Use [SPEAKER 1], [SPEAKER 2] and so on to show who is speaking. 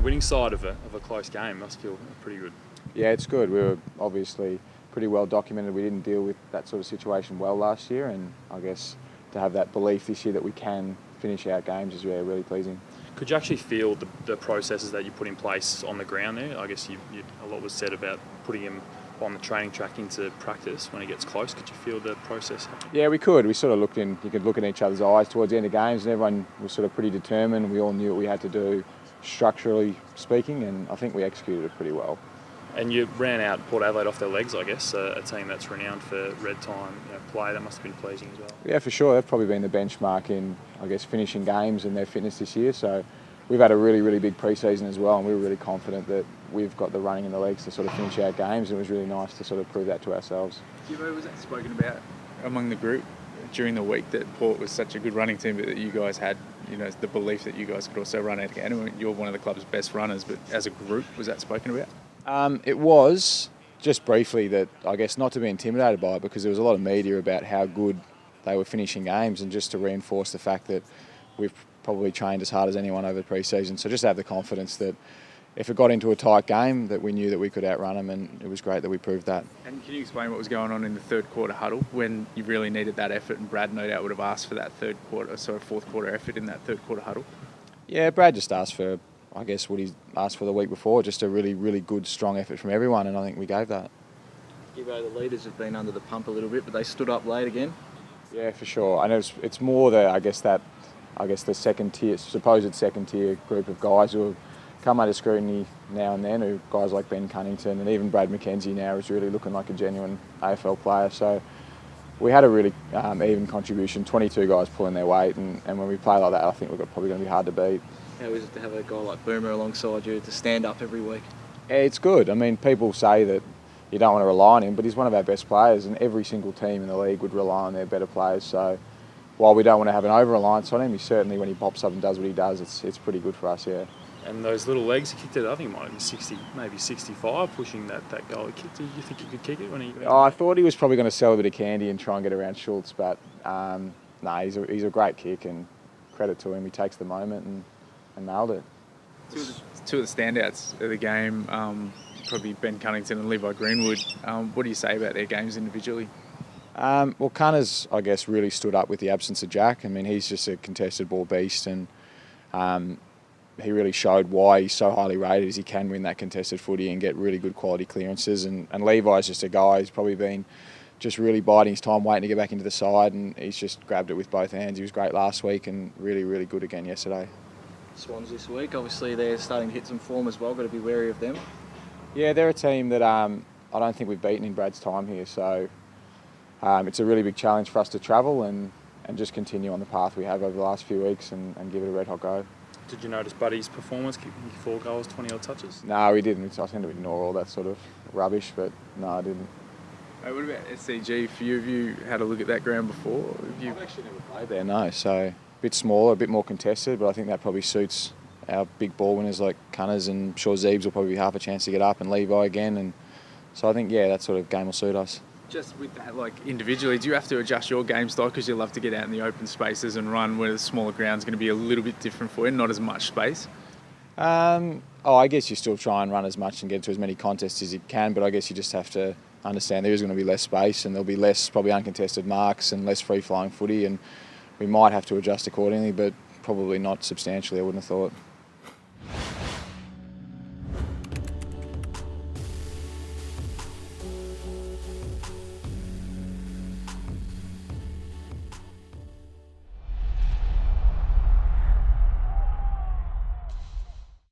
[SPEAKER 1] winning side of a close game must feel pretty good.
[SPEAKER 2] Yeah, it's good. We were obviously pretty well documented. We didn't deal with that sort of situation well last year, and I guess to have that belief this year that we can finish out games is really pleasing.
[SPEAKER 1] Could you actually feel the processes that you put in place on the ground there? I guess a lot was said about putting him on the training track into practice when it gets close. Could you feel the process happening?
[SPEAKER 2] Yeah, we could. We sort of looked in. You could look in each other's eyes towards the end of games, and everyone was sort of pretty determined. We all knew what we had to do, structurally speaking, and I think we executed it pretty well.
[SPEAKER 1] And you ran out Port Adelaide off their legs, I guess, a team that's renowned for red time play. That must have been pleasing as well.
[SPEAKER 2] Yeah, for sure. They've probably been the benchmark in, I guess, finishing games and their fitness this year. So we've had a really big pre-season as well, and we were really confident that we've got the running and the legs to sort of finish out games, and it was really nice to sort of prove that to ourselves.
[SPEAKER 3] Gibbo, was that spoken about among the group during the week that Port was such a good running team, but that you guys had, the belief that you guys could also run out again? I mean, you're one of the club's best runners, but as a group, was that spoken about?
[SPEAKER 2] It was, just briefly, that I guess not to be intimidated by it, because there was a lot of media about how good they were finishing games, and just to reinforce the fact that we've probably trained as hard as anyone over the pre-season. So just have the confidence that if it got into a tight game, that we knew that we could outrun them, and it was great that we proved that.
[SPEAKER 3] And can you explain what was going on in the third quarter huddle when you really needed that effort, and Brad no doubt would have asked for that fourth quarter effort in that third quarter huddle?
[SPEAKER 2] Yeah, Brad just asked for, I guess, what he asked for the week before, just a really good, strong effort from everyone, and I think we gave that.
[SPEAKER 4] Gibbo, the leaders have been under the pump a little bit, but they stood up late again.
[SPEAKER 2] Yeah, for sure. And it's more the second tier, supposed second tier group of guys who have come under scrutiny now and then, who guys like Ben Cunnington and even Brad McKenzie now is really looking like a genuine AFL player. So we had a really even contribution, 22 guys pulling their weight, and when we play like that, I think we're probably going to be hard to beat.
[SPEAKER 4] How is it to have a guy like Boomer alongside you to stand up every week?
[SPEAKER 2] Yeah, it's good. I mean, people say that you don't want to rely on him, but he's one of our best players, and every single team in the league would rely on their better players. So while we don't want to have an over-reliance on him, he certainly, when he pops up and does what he does, it's pretty good for us, yeah.
[SPEAKER 1] And those little legs, he kicked it, I think it might have been 60, maybe 65, pushing that goal he kicked. Do you think he could kick it when he...
[SPEAKER 2] I thought he was probably going to sell a bit of candy and try and get around Schultz, but no, he's a great kick, and credit to him. He takes the moment and nailed it.
[SPEAKER 3] Two of the standouts of the game, probably Ben Cunnington and Levi Greenwood. What do you say about their games individually?
[SPEAKER 2] Well, Cunners, I guess, really stood up with the absence of Jack. I mean, he's just a contested ball beast, and he really showed why he's so highly rated, as he can win that contested footy and get really good quality clearances. And Levi's just a guy who's probably been just really biding his time, waiting to get back into the side, and he's just grabbed it with both hands. He was great last week and really good again yesterday.
[SPEAKER 4] Swans this week, obviously they're starting to hit some form as well. Got to be wary of them.
[SPEAKER 2] Yeah, they're a team that I don't think we've beaten in Brad's time here, so it's a really big challenge for us to travel and just continue on the path we have over the last few weeks and give it a red hot go.
[SPEAKER 1] Did you notice Buddy's performance, kicking 4 goals, 20 odd touches?
[SPEAKER 2] No, we didn't. I tend to ignore all that sort of rubbish, but no, I didn't.
[SPEAKER 3] Hey, what about SCG for you? Have you had a look at that ground before?
[SPEAKER 2] I've actually never played there, no. So a bit smaller, a bit more contested, but I think that probably suits our big ball winners like Cunners, and I'm sure Zeebs will probably be half a chance to get up, and Levi again. And so I think, yeah, that sort of game will suit us.
[SPEAKER 3] Just with that, like individually, do you have to adjust your game style because you love to get out in the open spaces and run, where the smaller ground's going to be a little bit different for you, not as much space?
[SPEAKER 2] I guess you still try and run as much and get to as many contests as you can, but I guess you just have to understand there is going to be less space, and there'll be less probably uncontested marks and less free-flowing footy, and we might have to adjust accordingly, but probably not substantially, I wouldn't have thought.